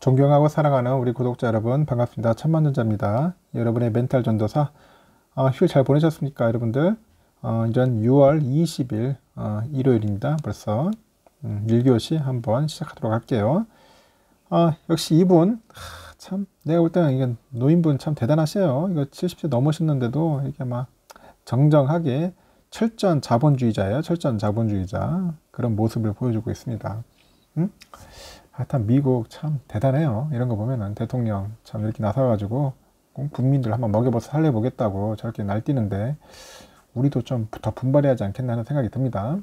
존경하고 사랑하는 우리 구독자 여러분 반갑습니다. 천만전자입니다. 여러분의 멘탈 전도사 휴일 잘 보내셨습니까 여러분들? 이전 6월 20일 일요일입니다. 벌써 1교시 한번 시작하도록 할게요. 역시 이분 참 내가 볼 때는 이건 노인분 참 대단하세요. 이거 70세 넘으셨는데도 이렇게 막 정정하게 철저한 자본주의자예요. 철저한 자본주의자 그런 모습을 보여주고 있습니다. 하여튼 미국 참 대단해요. 이런 거 보면은 대통령 참 이렇게 나서가지고 국민들 한번 먹여봐서 살려보겠다고 저렇게 날뛰는데 우리도 좀 더 분발해야 하지 않겠나 하는 생각이 듭니다.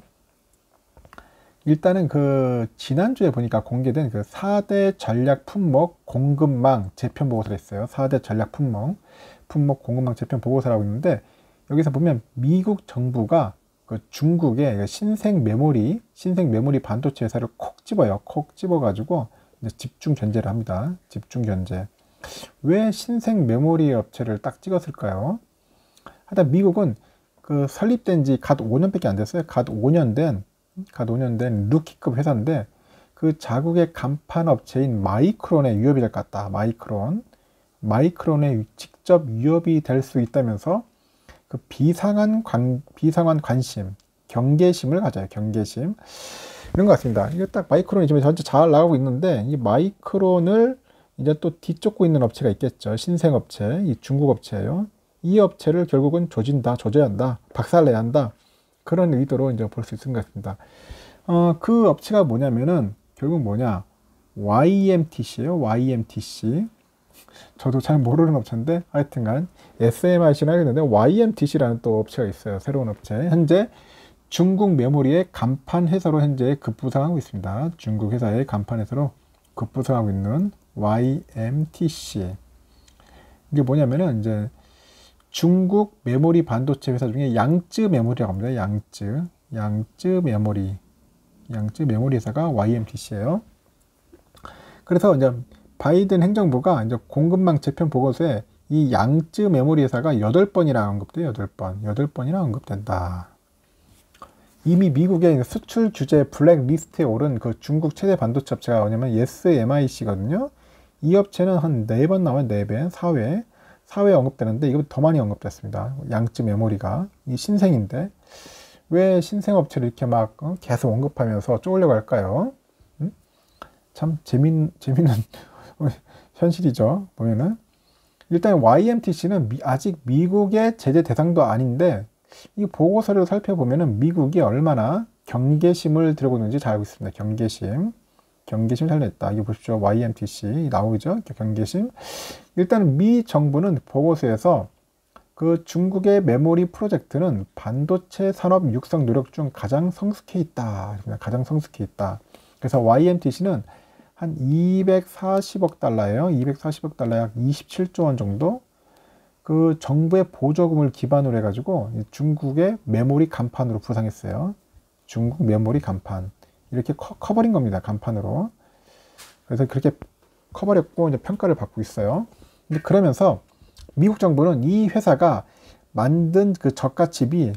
일단은 그 지난주에 보니까 공개된 그 4대 전략 품목 공급망 재편 보고서가 있어요. 4대 전략 품목 공급망 재편 보고서라고 있는데 여기서 보면 미국 정부가 그 중국의 신생 메모리 반도체 회사를 콕 집어요. 콕 집어가지고 이제 집중 견제를 합니다. 집중 견제. 왜 신생 메모리 업체를 딱 찍었을까요? 하여튼 미국은 그 설립된 지 갓 5년밖에 안 됐어요. 갓 5년 된 루키급 회사인데 그 자국의 간판 업체인 마이크론의 위협이 될 것 같다. 마이크론의 직접 위협이 될 수 있다면서 그 비상한 관심, 경계심을 가져요. 경계심. 이런 것 같습니다. 이게 딱 마이크론이 지금 전체 잘 나가고 있는데, 이 마이크론을 이제 또 뒤쫓고 있는 업체가 있겠죠. 신생업체, 이 중국 업체예요. 이 업체를 결국은 조져야 한다. 박살내야 한다. 그런 의도로 이제 볼 수 있을 것 같습니다. 그 업체가 뭐냐면은, 결국 뭐냐. YMTC예요. YMTC. 저도 잘 모르는 업체인데 하여튼간 SMIC는 하겠는데 YMTC라는 또 업체가 있어요. 새로운 업체. 현재 중국 메모리의 간판 회사로 현재 급부상하고 있습니다. 중국 회사의 간판 회사로 급부상하고 있는 YMTC. 이게 뭐냐면은 이제 중국 메모리 반도체 회사 중에 양쯔 메모리라고 합니다. 양쯔 메모리 회사가 YMTC예요. 그래서 이제 바이든 행정부가 이제 공급망 재편 보고서에 이 양쯔 메모리 회사가 8번이나 언급돼요. 8번이나 언급된다. 이미 미국의 수출 규제 블랙리스트에 오른 그 중국 최대 반도체 업체가 뭐냐면 SMIC거든요. 이 업체는 한 4번 나와요. 4배, 4회 언급되는데 이거 더 많이 언급됐습니다. 양쯔 메모리가. 이 신생인데 왜 신생 업체를 이렇게 막 계속 언급하면서 쪼으려고 할까요? 참 재밌는 현실이죠. 보면은 일단 YMTC는 아직 미국의 제재 대상도 아닌데 이 보고서를 살펴보면은 미국이 얼마나 경계심을 들고 있는지 잘 알고 있습니다. 경계심 잘 냈다. 이거 보십시오. YMTC 나오죠. 경계심. 일단 미 정부는 보고서에서 그 중국의 메모리 프로젝트는 반도체 산업 육성 노력 중 가장 성숙해 있다. 그래서 YMTC는 한 240억 달러예요. 240억 달러 약 27조 원 정도 그 정부의 보조금을 기반으로 해가지고 중국의 메모리 간판으로 부상했어요. 중국 메모리 간판 이렇게 커버린 겁니다. 간판으로. 그래서 그렇게 커버렸고 이제 평가를 받고 있어요. 근데 그러면서 미국 정부는 이 회사가 만든 그 저가 칩이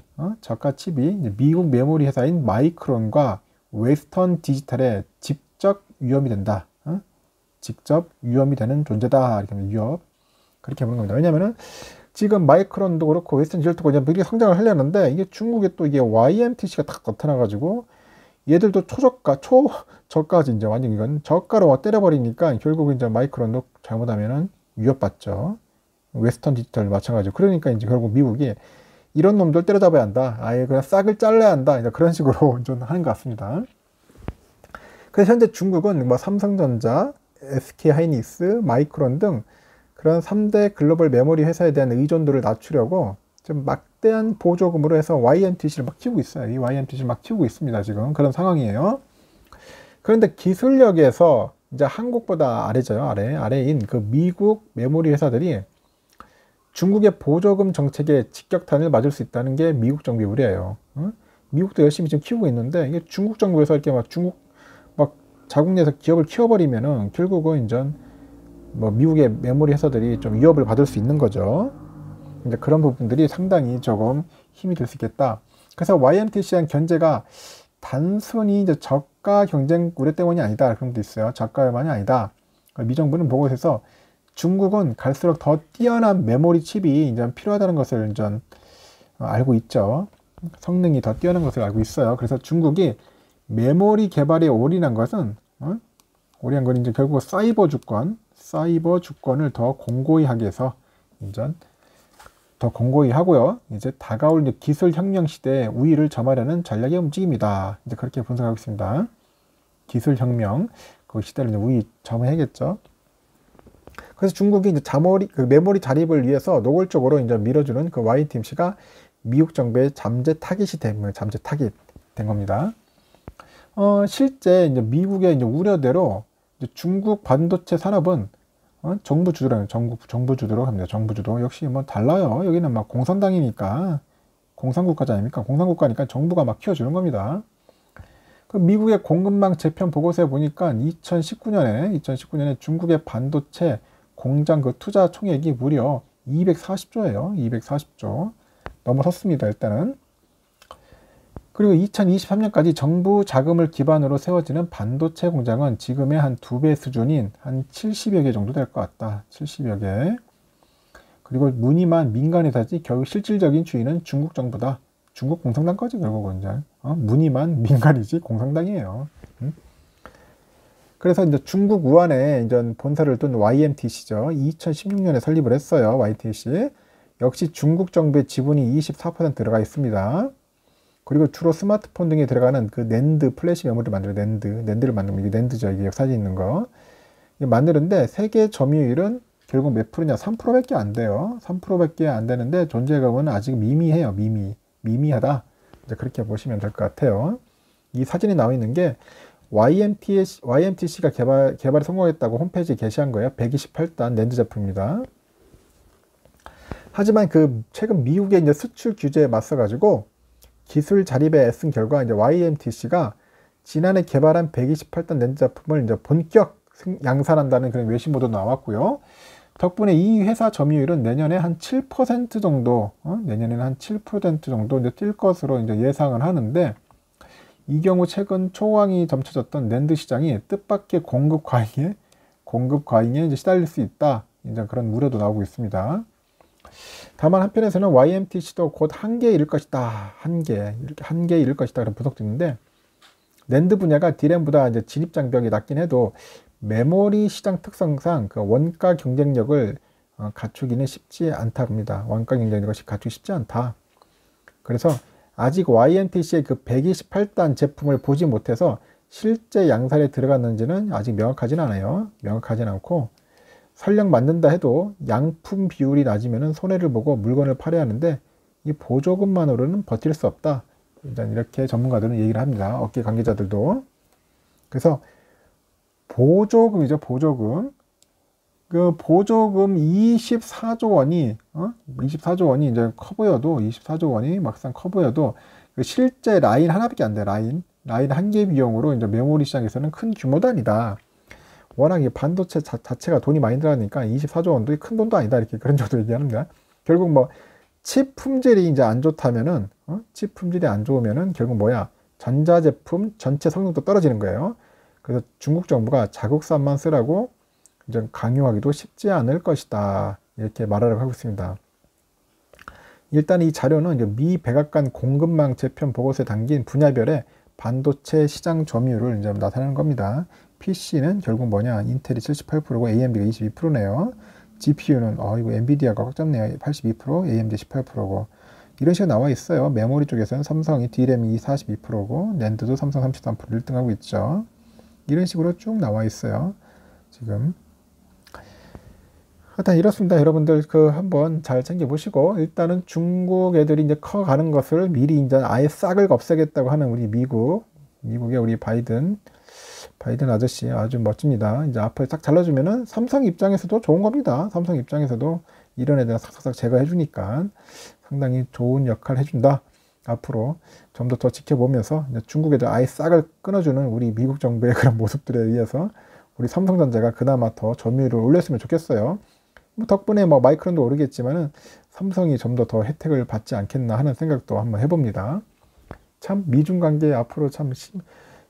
미국 메모리 회사인 마이크론과 웨스턴 디지털의 직접 위험이 된다. 직접 위험이 되는 존재다. 이렇게 하면 위협. 그렇게 보는 겁니다. 왜냐면은 지금 마이크론도 그렇고 웨스턴 디지털도 그냥 미리 성장을 하려는데 이게 중국에 또 이게 YMTC가 딱 나타나가지고 얘들도 초저가지 이제 완전 이건 저가로 때려버리니까 결국 이제 마이크론도 잘못하면은 위협받죠. 웨스턴 디지털 마찬가지고. 그러니까 이제 결국 미국이 이런 놈들 때려잡아야 한다. 아예 그냥 싹을 잘라야 한다. 이제 그런 식으로 좀 하는 것 같습니다. 그래서 현재 중국은 뭐 삼성전자, SK하이닉스, 마이크론 등 그런 3대 글로벌 메모리 회사에 대한 의존도를 낮추려고 좀 막대한 보조금으로 해서 YMTC를 막 키우고 있어요. 이 YMTC를 막 키우고 있습니다. 지금 그런 상황이에요. 그런데 기술력에서 이제 한국보다 아래죠. 아래인 그 미국 메모리 회사들이 중국의 보조금 정책에 직격탄을 맞을 수 있다는 게 미국 정부의 우려예요. 미국도 열심히 지금 키우고 있는데 이게 중국 정부에서 이렇게 막 자국 내에서 기업을 키워버리면은 결국은 이제 뭐 미국의 메모리 회사들이 좀 위협을 받을 수 있는 거죠. 이제 그런 부분들이 상당히 조금 힘이 될 수 있겠다. 그래서 YMTC한 견제가 단순히 이제 저가 경쟁 우려 때문이 아니다. 그런 것도 있어요. 저가만이 아니다. 미 정부는 보고서에서 중국은 갈수록 더 뛰어난 메모리 칩이 이제 필요하다는 것을 이제 알고 있죠. 성능이 더 뛰어난 것을 알고 있어요. 그래서 중국이 메모리 개발에 올인한 것은 올인한 건 이제 결국 사이버 주권을 더 공고히 하기 위해서 이제 더 공고히 하고요. 이제 다가올 기술 혁명 시대에 우위를 점하려는 전략의 움직임이다. 이제 그렇게 분석하고 있습니다. 기술 혁명 그 시대를 이제 우위 점해야겠죠. 그래서 중국이 이제 메모리 자립을 위해서 노골적으로 이제 밀어주는 그 YTMC가 미국 정부의 잠재 타깃이 된 겁니다. 실제 이제 미국의 이제 우려대로 이제 중국 반도체 산업은 정부 주도로 합니다. 정부 주도. 역시 뭐 달라요. 여기는 막 공산당이니까 공산국가지 아닙니까? 공산국가니까 정부가 막 키워주는 겁니다. 그 미국의 공급망 재편 보고서에 보니까 2019년에 중국의 반도체 공장 그 투자 총액이 무려 240조예요. 240조. 넘어섰습니다. 일단은. 그리고 2023년까지 정부 자금을 기반으로 세워지는 반도체 공장은 지금의 한 2배 수준인 한 70여 개 정도 될 것 같다. 70여 개. 그리고 무늬만 민간회사지 결국 실질적인 주인은 중국 정부다. 중국 공산당 거지 결국은 이제. 무늬만 민간이지 공산당이에요. 그래서 이제 중국 우한에 이제 본사를 둔 YMTC죠. 2016년에 설립을 했어요. YTC. 역시 중국 정부의 지분이 24% 들어가 있습니다. 그리고 주로 스마트폰 등에 들어가는 그 낸드 플래시 메모리를 만들어요. 낸드를 만들면 이게 낸드죠. 이게 사진 있는 거. 이게 만드는데 세계 점유율은 결국 몇 프로냐? 3%밖에 안 돼요. 3%밖에 안 되는데 존재감은 아직 미미해요. 미미하다. 이제 그렇게 보시면 될 것 같아요. 이 사진이 나와 있는 게 YMTC가 개발에 성공했다고 홈페이지에 게시한 거예요. 128단 낸드 제품입니다. 하지만 그 최근 미국의 이제 수출 규제에 맞서가지고 기술 자립에 애쓴 결과 이제 YMTC가 지난해 개발한 128단 낸드 제품을 이제 본격 양산한다는 그런 외신 보도 나왔고요. 덕분에 이 회사 점유율은 내년에 한 7% 정도, 내년에는 한 7% 정도 이제 뛸 것으로 이제 예상을 하는데, 이 경우 최근 초강이 점쳐졌던 낸드 시장이 뜻밖의 공급 과잉에 이제 시달릴 수 있다. 이제 그런 우려도 나오고 있습니다. 다만 한편에서는 YMTC도 곧 한계에 이를 것이다. 한계에 이를 것이다. 그런 분석도 있는데, 낸드 분야가 D램보다 이제 진입 장벽이 낮긴 해도 메모리 시장 특성상 그 원가 경쟁력을 갖추기는 쉽지 않다 봅니다. 원가 경쟁력을 갖추기 쉽지 않다. 그래서 아직 YMTC의 그 128단 제품을 보지 못해서 실제 양산에 들어갔는지는 아직 명확하진 않아요. 명확하진 않고 설령 만든다 해도 양품 비율이 낮으면 손해를 보고 물건을 팔아야 하는데 이 보조금만으로는 버틸 수 없다. 일단 이렇게 전문가들은 얘기를 합니다. 업계 관계자들도. 그래서 보조금이죠. 보조금. 그 보조금 24조 원이 24조 원이 이제 커보여도 24조 원이 막상 커보여도 그 실제 라인 하나밖에 안 돼. 라인 한 개 비용으로 이제 메모리 시장에서는 큰 규모도 아니다. 워낙 이 반도체 자체가 돈이 많이 들어가니까 24조 원도 큰 돈도 아니다. 이렇게 그런 정도 얘기합니다. 결국 뭐 칩 품질이 이제 안 좋다면은 칩 품질이 안 좋으면은 결국 뭐야? 전자제품 전체 성능도 떨어지는 거예요. 그래서 중국 정부가 자국산만 쓰라고 이제 강요하기도 쉽지 않을 것이다. 이렇게 말하려고 하고 있습니다. 일단 이 자료는 이제 미 백악관 공급망 재편 보고서에 담긴 분야별의 반도체 시장 점유율을 이제 나타내는 겁니다. PC는 결국 뭐냐? 인텔이 78%고 AMD가 22%네요. GPU는 이거 엔비디아가 꽉 잡네요. 82%, AMD 18%고. 이런 식으로 나와 있어요. 메모리 쪽에서는 삼성이 D램이 42%고 낸드도 삼성 33% 1등하고 있죠. 이런 식으로 쭉 나와 있어요. 지금. 일단 이렇습니다. 여러분들 한번 잘 챙겨보시고 일단은 중국 애들이 이제 커가는 것을 미리 이제 아예 싹을 없애겠다고 하는 우리 미국의 우리 바이든 아저씨 아주 멋집니다. 이제 앞을 딱 잘라주면은 삼성 입장에서도 좋은 겁니다. 삼성 입장에서도 이런 애들 싹싹 제거해 주니까 상당히 좋은 역할을 해준다. 앞으로 좀 더 지켜보면서 중국 애들 아예 싹을 끊어주는 우리 미국 정부의 그런 모습들에 의해서 우리 삼성전자가 그나마 더 점유율을 올렸으면 좋겠어요. 뭐 덕분에 뭐 마이크론도 오르겠지만은 삼성이 좀 더 혜택을 받지 않겠나 하는 생각도 한번 해봅니다. 참 미중 관계 앞으로 참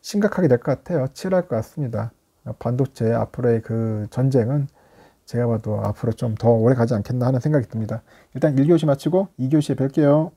심각하게 될 것 같아요. 치열할 것 같습니다. 반도체 앞으로의 그 전쟁은 제가 봐도 앞으로 좀 더 오래 가지 않겠나 하는 생각이 듭니다. 일단 1교시 마치고 2교시에 뵐게요.